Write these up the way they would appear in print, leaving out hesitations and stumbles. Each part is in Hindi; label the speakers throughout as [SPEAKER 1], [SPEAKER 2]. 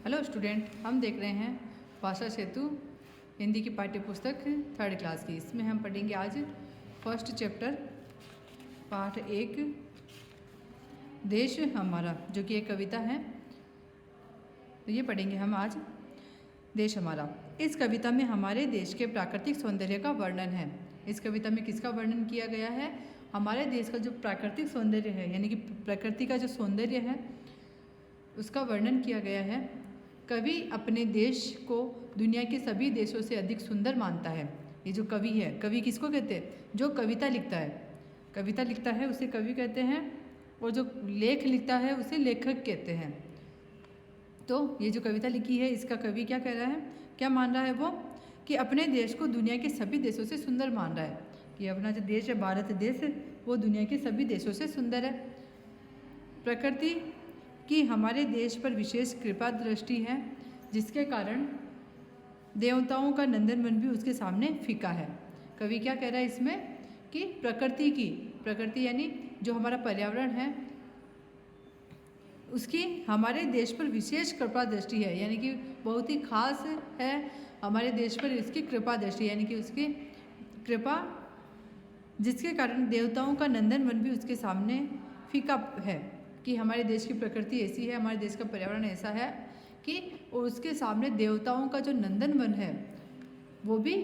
[SPEAKER 1] हेलो स्टूडेंट, हम देख रहे हैं भाषा सेतु हिंदी की पाठ्य पुस्तक 3rd क्लास की। इसमें हम पढ़ेंगे आज फर्स्ट चैप्टर पाठ 1 देश हमारा, जो कि एक कविता है। तो ये पढ़ेंगे हम आज देश हमारा। इस कविता में हमारे देश के प्राकृतिक सौंदर्य का वर्णन है। इस कविता में किसका वर्णन किया गया है? हमारे देश का जो प्राकृतिक सौंदर्य है, यानी कि प्रकृति का जो सौंदर्य है उसका वर्णन किया गया है। कवि अपने देश को दुनिया के सभी देशों से अधिक सुंदर मानता है। ये जो कवि है, कवि किसको कहते हैं? जो कविता लिखता है, कविता लिखता है उसे कवि कहते हैं, और जो लेख लिखता है उसे लेखक कहते हैं। तो ये जो कविता लिखी है इसका कवि क्या कह रहा है, क्या मान रहा है वो? कि अपने देश को दुनिया के सभी देशों से सुंदर मान रहा है। कि अपना जो देश है, भारत देश, वो दुनिया के सभी देशों से सुंदर है। प्रकृति की हमारे देश पर विशेष कृपा दृष्टि है, जिसके कारण देवताओं का नंदनवन भी उसके सामने फीका है। कवि क्या कह रहा है इसमें? कि प्रकृति यानी जो हमारा पर्यावरण है उसकी हमारे देश पर विशेष कृपा दृष्टि है, यानी कि बहुत ही खास है हमारे देश पर इसकी कृपा दृष्टि, यानी कि उसकी कृपा, जिसके कारण देवताओं का नंदनवन भी उसके सामने फीका है। कि हमारे देश की प्रकृति ऐसी है, हमारे देश का पर्यावरण ऐसा है कि उसके सामने देवताओं का जो नंदनवन है वो भी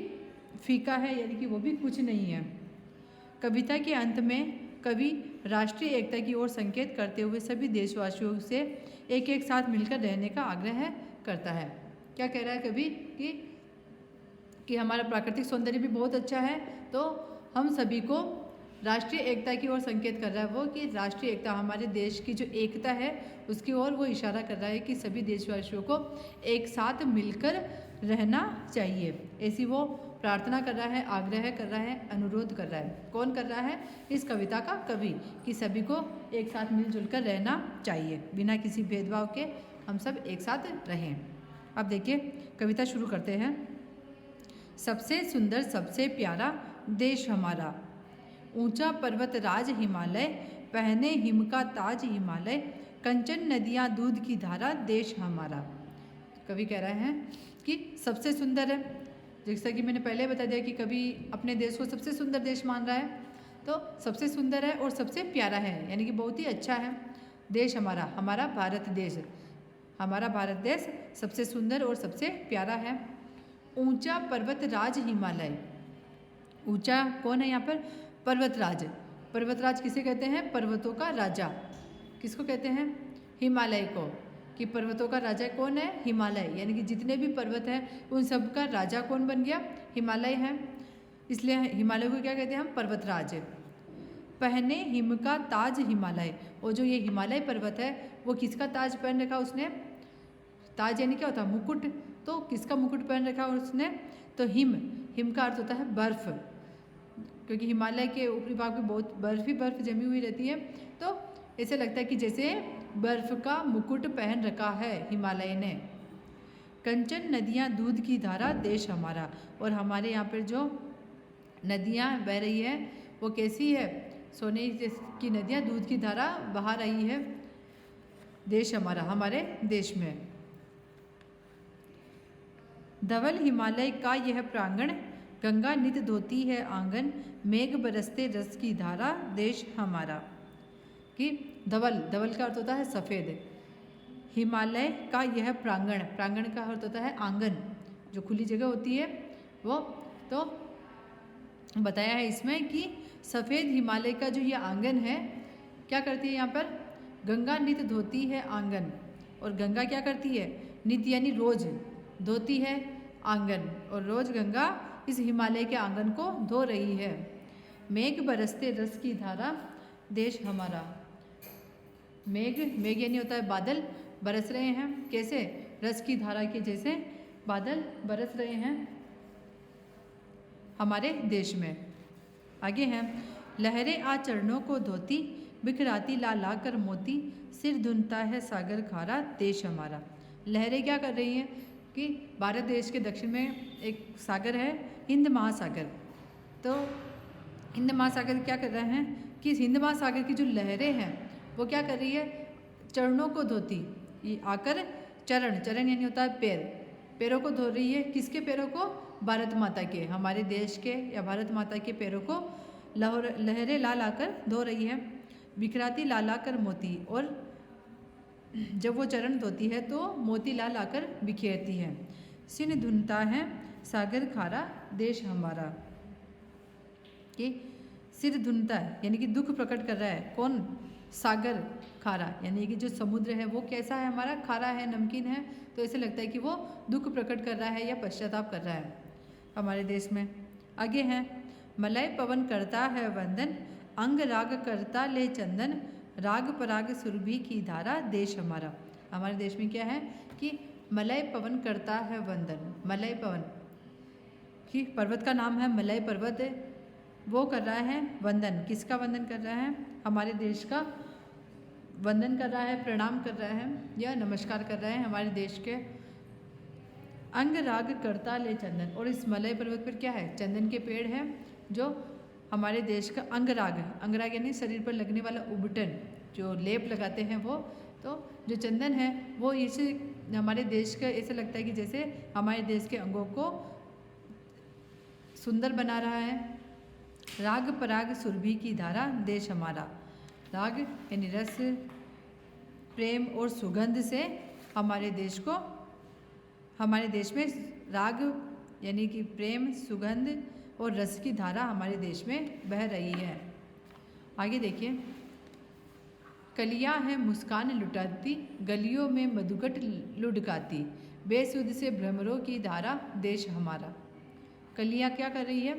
[SPEAKER 1] फीका है, यानी कि वो भी कुछ नहीं है। कविता के अंत में कवि राष्ट्रीय एकता की ओर संकेत करते हुए सभी देशवासियों से एक एक साथ मिलकर रहने का आग्रह करता है। क्या कह रहा है कवि? कि हमारा प्राकृतिक सौंदर्य भी बहुत अच्छा है, तो हम सभी को राष्ट्रीय एकता की ओर संकेत कर रहा है वो, कि राष्ट्रीय एकता, हमारे देश की जो एकता है उसकी ओर वो इशारा कर रहा है कि सभी देशवासियों को एक साथ मिलकर रहना चाहिए। ऐसी वो प्रार्थना कर रहा है, आग्रह कर रहा है, अनुरोध कर रहा है। कौन कर रहा है? इस कविता का कवि, कि सभी को एक साथ मिलजुल कर रहना चाहिए, बिना किसी भेदभाव के हम सब एक साथ रहें। अब देखिए कविता शुरू करते हैं। सबसे सुंदर सबसे प्यारा देश हमारा, ऊंचा पर्वत राज हिमालय, पहने हिम का ताज हिमालय, कंचन नदियाँ दूध की धारा देश हमारा। कवि कह रहे हैं कि सबसे सुंदर है। जैसा कि मैंने पहले बता दिया कि कवि अपने देश को सबसे सुंदर देश मान रहा है, तो सबसे सुंदर है और सबसे प्यारा है, यानी कि बहुत ही अच्छा है देश हमारा, हमारा भारत देश। हमारा भारत देश सबसे सुंदर और सबसे प्यारा है। ऊंचा पर्वत राज हिमालय, ऊंचा कौन है यहाँ पर? पर्वतराज। पर्वतराज किसे कहते हैं? पर्वतों का राजा। किसको कहते हैं? हिमालय को। कि पर्वतों का राजा कौन है? हिमालय, यानी कि जितने भी पर्वत हैं उन सब का राजा कौन बन गया? हिमालय है। इसलिए हिमालय को क्या कहते हैं हम? पर्वतराज। पहने हिम का ताज हिमालय, और जो ये हिमालय पर्वत है वो किसका ताज पहन रखा उसने? ताज यानी क्या होता है? मुकुट। तो किसका मुकुट पहन रखा उसने? तो हिम का अर्थ होता है बर्फ, क्योंकि हिमालय के ऊपरी भाग में बहुत बर्फ जमी हुई रहती है, तो ऐसे लगता है कि जैसे बर्फ का मुकुट पहन रखा है हिमालय ने। कंचन नदियाँ दूध की धारा देश हमारा, और हमारे यहाँ पर जो नदियाँ बह रही है वो कैसी है? सोने की नदियाँ दूध की धारा बहा रही है देश हमारा, हमारे देश में। धवल हिमालय का यह प्रांगण, गंगा नित धोती है आंगन, मेघ बरसते रस की धारा देश हमारा। कि धवल का अर्थ होता है सफ़ेद। हिमालय का यह प्रांगण का अर्थ होता है आंगन, जो खुली जगह होती है वो। तो बताया है इसमें कि सफ़ेद हिमालय का जो ये आंगन है, क्या करती है यहाँ पर? गंगा नित धोती है आंगन, और गंगा क्या करती है? नित यानी रोज धोती है आंगन, और रोज गंगा इस हिमालय के आंगन को धो रही है। मेघ बरसते रस की धारा देश हमारा। मेघ यानी होता है बादल, बरस रहे हैं कैसे? रस की धारा के जैसे बादल बरस रहे हैं हमारे देश में। आगे हैं, लहरें आ चरणों को धोती, बिखराती ला ला कर मोती, सिर धुनता है सागर खारा देश हमारा। लहरें क्या कर रही हैं? कि भारत देश के दक्षिण में एक सागर है, हिंद महासागर। तो हिंद महासागर क्या कर रहे हैं कि हिंद महासागर की जो लहरें हैं वो क्या कर रही है? चरणों को धोती, ये आकर चरण, चरण यानी होता है पैर, पैरों को धो रही है। किसके पैरों को? भारत माता के, हमारे देश के या भारत माता के पैरों को लहरें ला लाकर धो रही है। बिखराती ला लाकर मोती, और जब वो चरण धोती है तो मोती ला लाकर बिखेरती है। सिन धुनता है सागर खारा देश हमारा, कि सिर धुनता है यानी कि दुख प्रकट कर रहा है। कौन? सागर खारा, यानी कि जो समुद्र है वो कैसा है हमारा? खारा है, नमकीन है। तो ऐसे लगता है कि वो दुख प्रकट कर रहा है या पश्चाताप कर रहा है हमारे देश में। आगे है, मलय पवन करता है वंदन, अंग राग करता ले चंदन, राग पराग सुरभि की धारा देश हमारा। हमारे देश में क्या है कि मलय पवन करता है वंदन। मलय पवन कि पर्वत का नाम है मलय पर्वत है, वो कर रहा है वंदन। किसका वंदन कर रहा है? हमारे देश का वंदन कर रहा है, प्रणाम कर रहा है या नमस्कार कर रहा है हमारे देश के। अंग राग करता ले चंदन, और इस मलय पर्वत पर क्या है? चंदन के पेड़ हैं जो हमारे देश का अंगराग है। अंगराग यानी शरीर पर लगने वाला उबटन, जो लेप लगाते हैं वो। तो जो चंदन है वो इसे हमारे देश का ऐसे लगता है कि जैसे हमारे देश के अंगों को सुंदर बना रहा है। राग पराग सुरभि की धारा देश हमारा। राग यानी रस, प्रेम और सुगंध से हमारे देश को, हमारे देश में राग यानी कि प्रेम, सुगंध और रस की धारा हमारे देश में बह रही है। आगे देखिए, कलियां हैं मुस्कान लुटाती, गलियों में मधुकट लुढ़काती, बेसुध से भ्रमरों की धारा देश हमारा। कलियां क्या कर रही है?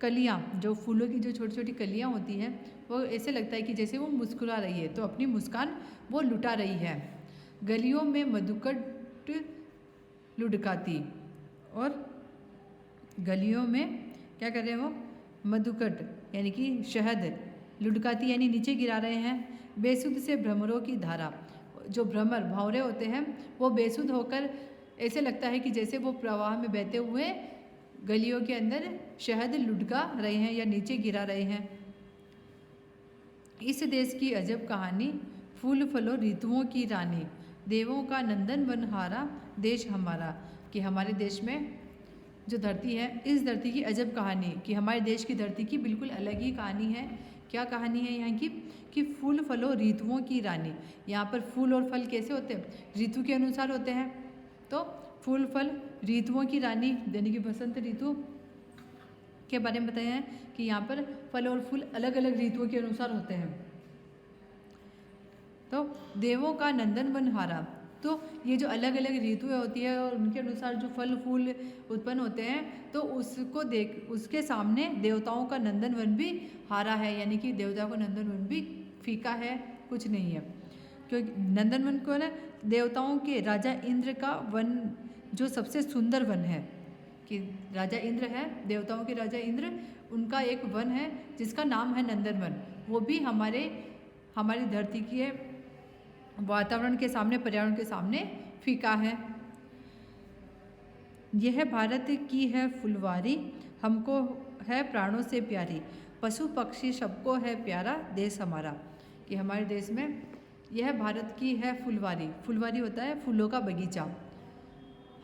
[SPEAKER 1] कलियां, जो फूलों की जो छोटी छोटी कलियां होती हैं, वो ऐसे लगता है कि जैसे वो मुस्कुरा रही है, तो अपनी मुस्कान वो लुटा रही है। गलियों में मधुकट लुढ़काती, और गलियों में क्या कर रहे हैं वो? मधुकट यानी कि शहद, लुढ़काती यानी नीचे गिरा रहे हैं। बेसुध से भ्रमरों की धारा, जो भ्रमर भंवरे होते हैं वो बेसुध होकर ऐसे लगता है कि जैसे वो प्रवाह में बहते हुए गलियों के अंदर शहद लुढ़का रहे हैं या नीचे गिरा रहे हैं। इस देश की अजब कहानी, फूल फलों ऋतुओं की रानी, देवों का नंदन बनहारा देश हमारा। कि हमारे देश में जो धरती है, इस धरती की अजब कहानी, कि हमारे देश की धरती की बिल्कुल अलग ही कहानी है। क्या कहानी है यहाँ की? कि फूल फलों ऋतुओं की रानी। यहाँ पर फूल और फल कैसे होते हैं? ऋतु के अनुसार होते हैं। तो फूल फल ऋतुओं की रानी यानी कि बसंत ऋतु के बारे में बताया है कि यहाँ पर फल और फूल अलग अलग ऋतुओं के अनुसार होते हैं। तो देवों का नंदन बनहारा, तो ये जो अलग अलग ऋतुएं होती है और उनके अनुसार जो फल फूल उत्पन्न होते हैं, तो उसको देख उसके सामने देवताओं का नंदन वन भी हारा है, यानी कि देवताओं का नंदन वन भी फीका है, कुछ नहीं है। क्योंकि नंदन वन को ना देवताओं के राजा इंद्र का वन जो सबसे सुंदर वन है, कि राजा इंद्र है, देवताओं के राजा इंद्र, उनका एक वन है जिसका नाम है नंदन वन। वो भी हमारी धरती के वातावरण के सामने, पर्यावरण के सामने फीका है। यह भारत की है फुलवारी, हमको है प्राणों से प्यारी, पशु पक्षी सबको है प्यारा देश हमारा। कि हमारे देश में यह भारत की है फुलवारी, फुलवारी होता है फूलों का बगीचा,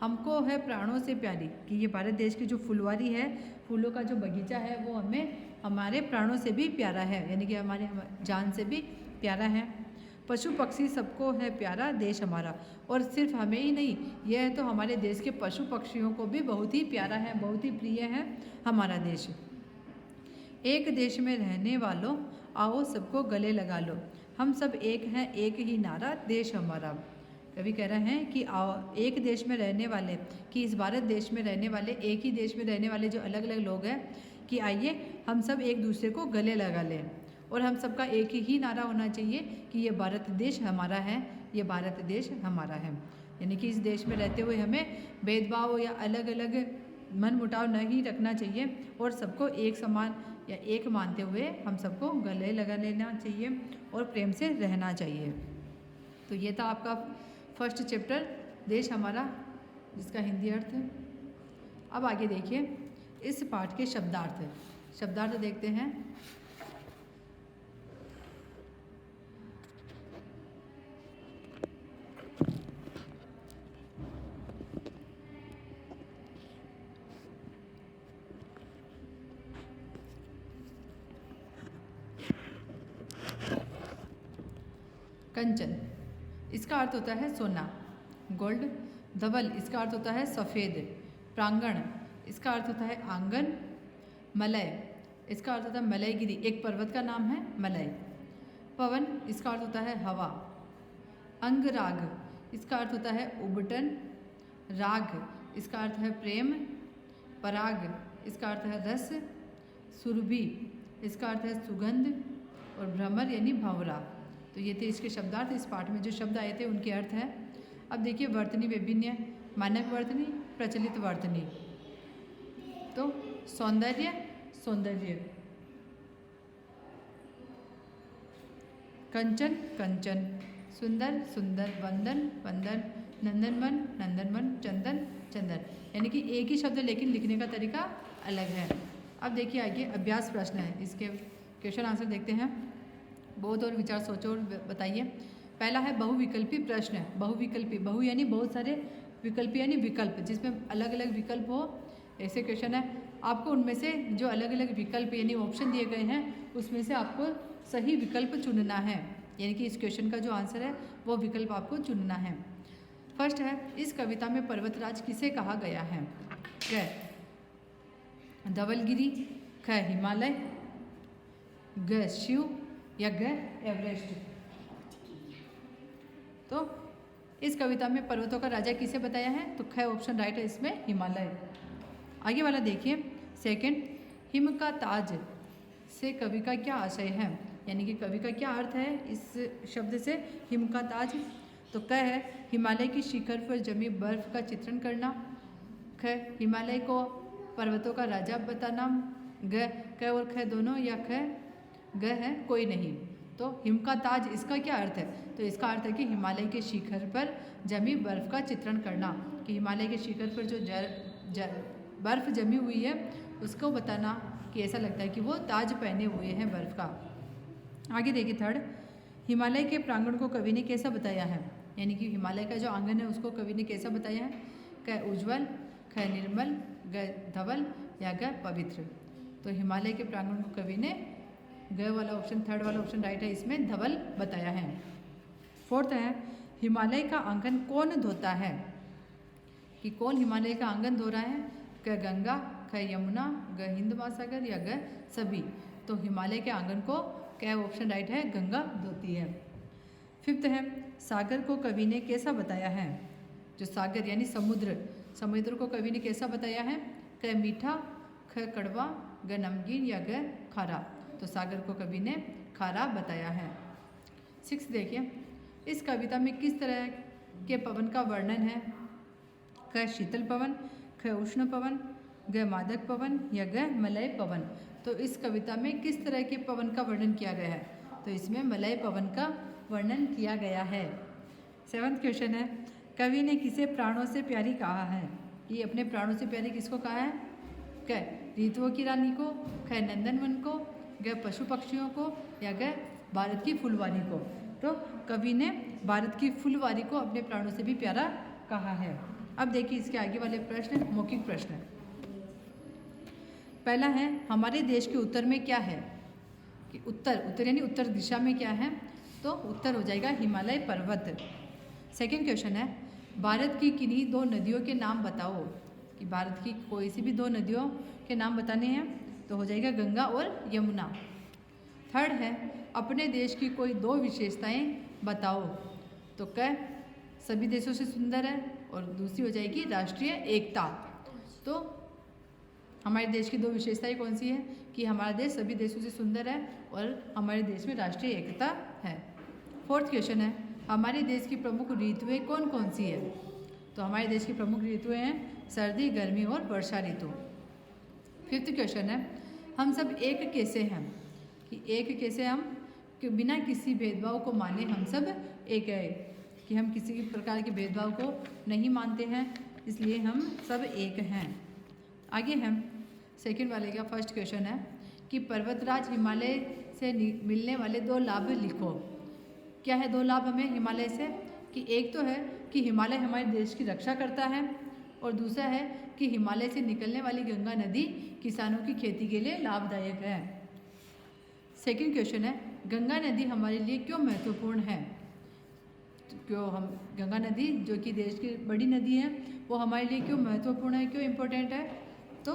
[SPEAKER 1] हमको है प्राणों से प्यारी, कि ये भारत देश की जो फुलवारी है, फूलों का जो बगीचा है, वो हमें हमारे प्राणों से भी प्यारा है, यानी कि हमारे जान से भी प्यारा है। पशु पक्षी सबको है प्यारा देश हमारा, और सिर्फ हमें ही नहीं, यह तो हमारे देश के पशु पक्षियों को भी बहुत ही प्यारा है, बहुत ही प्रिय है हमारा देश। एक देश में रहने वालों आओ सबको गले लगा लो, हम सब एक हैं एक ही नारा देश हमारा। कवि कह रहे हैं कि आओ एक देश में रहने वाले, कि इस भारत देश में रहने वाले, एक ही देश में रहने वाले जो अलग अलग लोग हैं, कि आइए हम सब एक दूसरे को गले लगा लें, और हम सबका एक ही नारा होना चाहिए कि ये भारत देश हमारा है, ये भारत देश हमारा है। यानी कि इस देश में रहते हुए हमें भेदभाव या अलग अलग मन मुटाव नहीं रखना चाहिए, और सबको एक समान या एक मानते हुए हम सबको गले लगा लेना चाहिए और प्रेम से रहना चाहिए। तो ये था आपका फर्स्ट चैप्टर देश हमारा, जिसका हिंदी अर्थ है। अब आगे देखिए इस पाठ के शब्दार्थ देखते हैं। कंचन, इसका अर्थ होता है सोना, गोल्ड। धवल, इसका अर्थ होता है सफ़ेद। प्रांगण, इसका अर्थ होता है आंगन। मलय, इसका अर्थ होता है मलयगिरी, एक पर्वत का नाम है मलय। पवन, इसका अर्थ होता है हवा। अंगराग, इसका अर्थ होता है उबटन। राग, इसका अर्थ है प्रेम। पराग, इसका अर्थ है रस। सुरभि, इसका अर्थ है सुगंध। और भ्रमर यानी भंवरा। तो ये थे इसके शब्दार्थ। इस पाठ में जो शब्द आए थे उनके अर्थ है। अब देखिए वर्तनी विभिन्न, मानक वर्तनी, प्रचलित वर्तनी। तो सौंदर्य, सौंदर्य। कंचन, कंचन। सुंदर, सुंदर। वंदन, वंदन। नंदनवन, नंदनवन। चंदन, चंदन। यानी कि एक ही शब्द लेकिन लिखने का तरीका अलग है। अब देखिए आगे अभ्यास प्रश्न है, इसके क्वेश्चन आंसर देखते हैं। बहुत और विचार सोचो और बताइए। पहला है बहुविकल्पी प्रश्न। बहुविकल्पी, बहु यानी बहुत सारे, विकल्प यानी विकल्प, जिसमें अलग अलग विकल्प हो, ऐसे क्वेश्चन है। आपको उनमें से जो अलग अलग विकल्प यानी ऑप्शन दिए गए हैं उसमें से आपको सही विकल्प चुनना है। यानी कि इस क्वेश्चन का जो आंसर है वो विकल्प आपको चुनना है। फर्स्ट है, इस कविता में पर्वतराज किसे कहा गया है? क धवलगिरी, ख हिमालय, ग शिव या ग एवरेस्ट। तो इस कविता में पर्वतों का राजा किसे बताया है? तो ख ऑप्शन राइट है इसमें, हिमालय। आगे वाला देखिए सेकंड, हिम का ताज से कवि का क्या आशय है? यानी कि कवि का क्या अर्थ है इस शब्द से हिम का ताज? तो क है हिमालय की शिखर पर जमी बर्फ का चित्रण करना। ख हिमालय को पर्वतों का राजा बताना। ग क और ख दोनों या ख ग है कोई नहीं। तो हिम का ताज इसका क्या अर्थ है? तो इसका अर्थ है कि हिमालय के शिखर पर जमी बर्फ का चित्रण करना, कि हिमालय के शिखर पर जो बर्फ जमी हुई है उसको बताना कि ऐसा लगता है कि वो ताज पहने हुए हैं बर्फ का। आगे देखिए थर्ड, हिमालय के प्रांगण को कवि ने कैसा बताया है? यानी कि हिमालय का जो आंगन है उसको कवि ने कैसा बताया है? क उज्ज्वल, ख निर्मल, ग धवल या ग पवित्र। तो हिमालय के प्रांगण को कवि ने ग वाला ऑप्शन, थर्ड वाला ऑप्शन राइट है, इसमें धवल बताया है। फोर्थ है, हिमालय का आंगन कौन धोता है? कि कौन हिमालय का आंगन धो रहा है? क गंगा, ख यमुना, ग हिंद महासागर या ग सभी। तो हिमालय के आंगन को क्या ऑप्शन राइट है, गंगा धोती है। फिफ्थ है, सागर को कवि ने कैसा बताया है? जो सागर यानी समुद्र, समुद्र को कवि ने कैसा बताया है? क मीठा, ख कड़वा, ग नमकीन या ग खारा। तो सागर को कवि ने खारा बताया है। सिक्स देखिए, इस कविता में किस तरह के पवन का वर्णन है? क शीतल पवन, ख उष्ण पवन, ग मादक पवन या ग मलय पवन। तो इस कविता में किस तरह के पवन का वर्णन किया गया है? तो इसमें मलय पवन का वर्णन किया गया है। सेवंथ क्वेश्चन है, कवि ने किसे प्राणों से प्यारी कहा है? ये अपने प्राणों से प्यारी किसको कहा है? क ऋतुओं की रानी को, ख नंदनवन को, ग पशु पक्षियों को या ग भारत की फुलवारी को। तो कवि ने भारत की फुलवारी को अपने प्राणों से भी प्यारा कहा है। अब देखिए इसके आगे वाले प्रश्न मौखिक प्रश्न। पहला है, हमारे देश के उत्तर में क्या है? कि उत्तर, उत्तर यानी उत्तर दिशा में क्या है? तो उत्तर हो जाएगा हिमालय पर्वत। सेकंड क्वेश्चन है, भारत की किन्हीं दो नदियों के नाम बताओ। कि भारत की कोई सी भी दो नदियों के नाम बताने हैं, तो हो जाएगा गंगा और यमुना। थर्ड है, अपने देश की कोई दो विशेषताएं बताओ। तो क सभी देशों से सुंदर है और दूसरी हो जाएगी राष्ट्रीय एकता। तो हमारे देश की दो विशेषताएं कौन सी है? कि हमारा देश सभी देशों से सुंदर है और हमारे देश में राष्ट्रीय एकता है। फोर्थ क्वेश्चन है, हमारे देश की प्रमुख ऋतुएं कौन कौन सी है? तो हमारे देश की प्रमुख ऋतुएं हैं सर्दी, गर्मी और वर्षा ऋतु। फिफ्थ क्वेश्चन है, हम सब एक कैसे हैं? कि एक कैसे हम? कि बिना किसी भेदभाव को माने हम सब एक है, कि हम किसी प्रकार के भेदभाव को नहीं मानते हैं, इसलिए हम सब एक हैं। आगे हम सेकंड वाले का फर्स्ट क्वेश्चन है कि पर्वतराज हिमालय से मिलने वाले दो लाभ लिखो। क्या है दो लाभ हमें हिमालय से? कि एक तो है कि हिमालय हमारे देश की रक्षा करता है और दूसरा है कि हिमालय से निकलने वाली गंगा नदी किसानों की खेती के लिए लाभदायक है। सेकंड क्वेश्चन है, गंगा नदी हमारे लिए क्यों महत्वपूर्ण है? क्यों हम गंगा नदी जो कि देश की बड़ी नदी है वो हमारे लिए क्यों महत्वपूर्ण है, क्यों इम्पोर्टेंट है? तो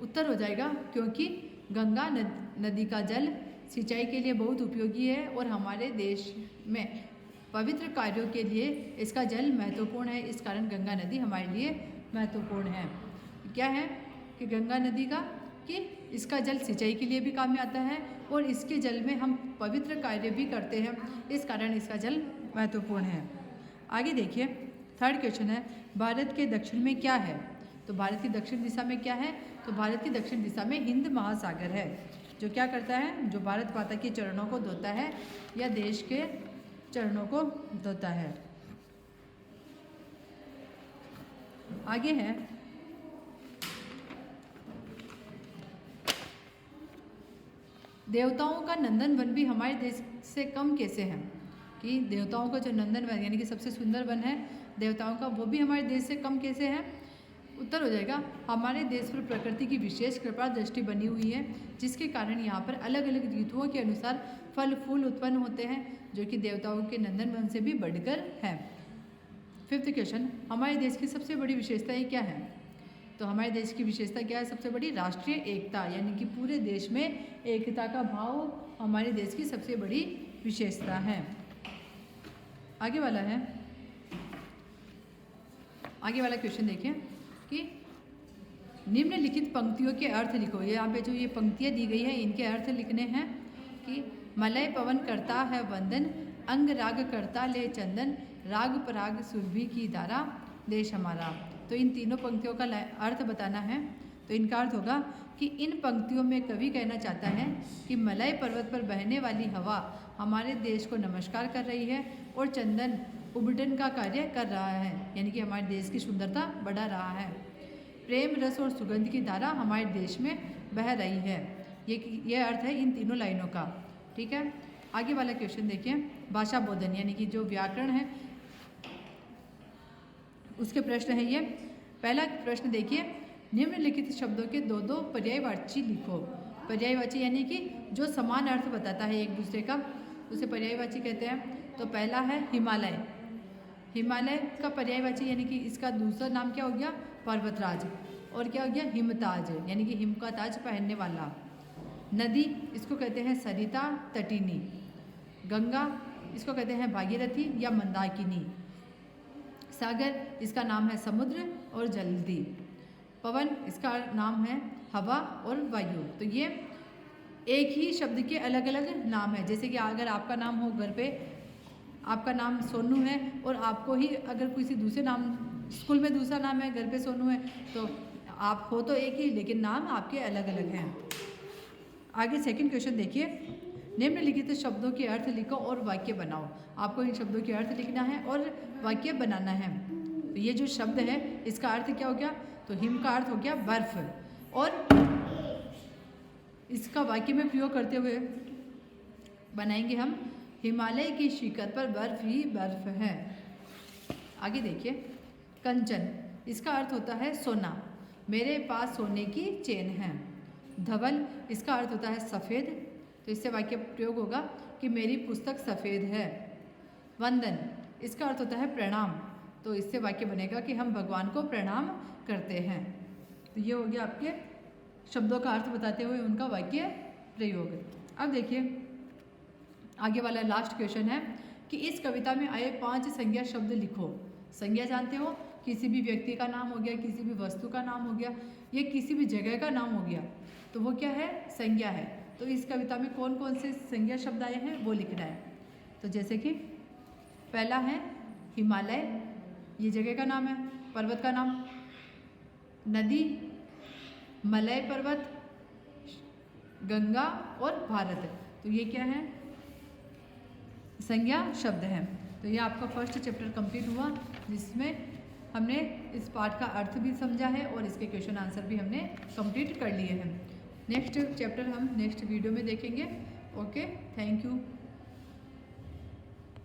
[SPEAKER 1] उत्तर हो जाएगा क्योंकि गंगा नदी का जल सिंचाई के लिए बहुत उपयोगी है और हमारे देश में पवित्र कार्यों के लिए इसका जल महत्वपूर्ण है। इस कारण गंगा नदी हमारे लिए महत्वपूर्ण है। क्या है कि गंगा नदी का कि इसका जल सिंचाई के लिए भी काम में आता है और इसके जल में हम पवित्र कार्य भी करते हैं, इस कारण इसका जल महत्वपूर्ण है। आगे देखिए, थर्ड क्वेश्चन है भारत के दक्षिण में क्या है? तो भारत की दक्षिण दिशा में क्या है? तो भारत की दक्षिण दिशा में हिंद महासागर है, जो क्या करता है, जो भारत माता के चरणों को धोता है या देश के चरणों को धोता है। आगे है देवताओं का नंदन वन भी हमारे देश से कम कैसे है? कि देवताओं का जो नंदन वन यानी कि सबसे सुंदर वन है देवताओं का, वो भी हमारे देश से कम कैसे है? उत्तर हो जाएगा हमारे देश पर प्रकृति की विशेष कृपा दृष्टि बनी हुई है, जिसके कारण यहाँ पर अलग अलग ऋतुओं के अनुसार फल फूल उत्पन्न होते हैं, जो कि देवताओं के नंदन वन से भी बढ़कर है। फिफ्थ क्वेश्चन, हमारे देश की सबसे बड़ी विशेषताएं क्या है? तो हमारे देश की विशेषता क्या है? सबसे बड़ी राष्ट्रीय एकता, यानी कि पूरे देश में एकता का भाव हमारे देश की सबसे बड़ी विशेषता है। आगे वाला क्वेश्चन देखिए कि निम्नलिखित पंक्तियों के अर्थ लिखो। यहाँ पे जो ये पंक्तियाँ दी गई हैं इनके अर्थ लिखने हैं कि मलय पवन करता है वंदन, अंग राग करता ले चंदन, राग पराग सुरभि की धारा देश हमारा। तो इन तीनों पंक्तियों का अर्थ बताना है। तो इनका अर्थ होगा कि इन पंक्तियों में कवि कहना चाहता है कि मलय पर्वत पर बहने वाली हवा हमारे देश को नमस्कार कर रही है और चंदन उबटन का कार्य कर रहा है, यानी कि हमारे देश की सुंदरता बढ़ा रहा है। प्रेम रस और सुगंध की धारा हमारे देश में बह रही है। ये अर्थ है इन तीनों लाइनों का। ठीक है, आगे वाला क्वेश्चन देखिए, भाषा बोधन यानी कि जो व्याकरण है उसके प्रश्न है ये। पहला प्रश्न देखिए, निम्नलिखित शब्दों के दो दो पर्यायवाची लिखो। पर्यायवाची यानी कि जो समान अर्थ बताता है एक दूसरे का, उसे पर्यायवाची कहते हैं। तो पहला है हिमालय। हिमालय का पर्यायवाची यानी कि इसका दूसरा नाम क्या हो गया? पर्वतराज। और क्या हो गया? हिमताज, यानी कि हिम का ताज पहनने वाला। नदी, इसको कहते हैं सरिता तटिनी। गंगा, इसको कहते हैं भागीरथी या मंदाकिनी। सागर, इसका नाम है समुद्र और जलधि। पवन, इसका नाम है हवा और वायु। तो ये एक ही शब्द के अलग अलग नाम है। जैसे कि अगर आपका नाम हो घर पे, आपका नाम सोनू है और आपको ही अगर किसी दूसरे नाम, स्कूल में दूसरा नाम है, घर पे सोनू है, तो आप हो तो एक ही लेकिन नाम आपके अलग अलग हैं। आगे सेकंड क्वेश्चन देखिए, निम्नलिखित शब्दों के अर्थ लिखो और वाक्य बनाओ। आपको इन शब्दों के अर्थ लिखना है और वाक्य बनाना है। तो ये जो शब्द है इसका अर्थ क्या हो गया? तो हिम का अर्थ हो गया बर्फ, और इसका वाक्य में प्रयोग करते हुए बनाएंगे हम, हिमालय की शिखर पर बर्फ ही बर्फ है। आगे देखिए, कंचन, इसका अर्थ होता है सोना, मेरे पास सोने की चेन है। धवल, इसका अर्थ होता है सफ़ेद, तो इससे वाक्य प्रयोग होगा कि मेरी पुस्तक सफ़ेद है। वंदन, इसका अर्थ होता है प्रणाम, तो इससे वाक्य बनेगा कि हम भगवान को प्रणाम करते हैं। तो ये हो गया आपके शब्दों का अर्थ बताते हुए उनका वाक्य प्रयोग। अब देखिए आगे वाला लास्ट क्वेश्चन है कि इस कविता में आए 5 संज्ञा शब्द लिखो। संज्ञा जानते हो, किसी भी व्यक्ति का नाम हो गया, किसी भी वस्तु का नाम हो गया, या किसी भी जगह का नाम हो गया, तो वो क्या है? संज्ञा है। तो इस कविता में कौन कौन से संज्ञा शब्द आए हैं वो लिखना है। तो जैसे कि पहला है हिमालय, ये जगह का नाम है, पर्वत का नाम, नदी, मलय पर्वत, गंगा और भारत। तो ये क्या है? संज्ञा शब्द हैं। तो ये आपका फर्स्ट चैप्टर कंप्लीट हुआ, जिसमें हमने इस पाठ का अर्थ भी समझा है और इसके क्वेश्चन आंसर भी हमने कंप्लीट कर लिए हैं। नेक्स्ट चैप्टर हम नेक्स्ट वीडियो में देखेंगे। Okay, thank you.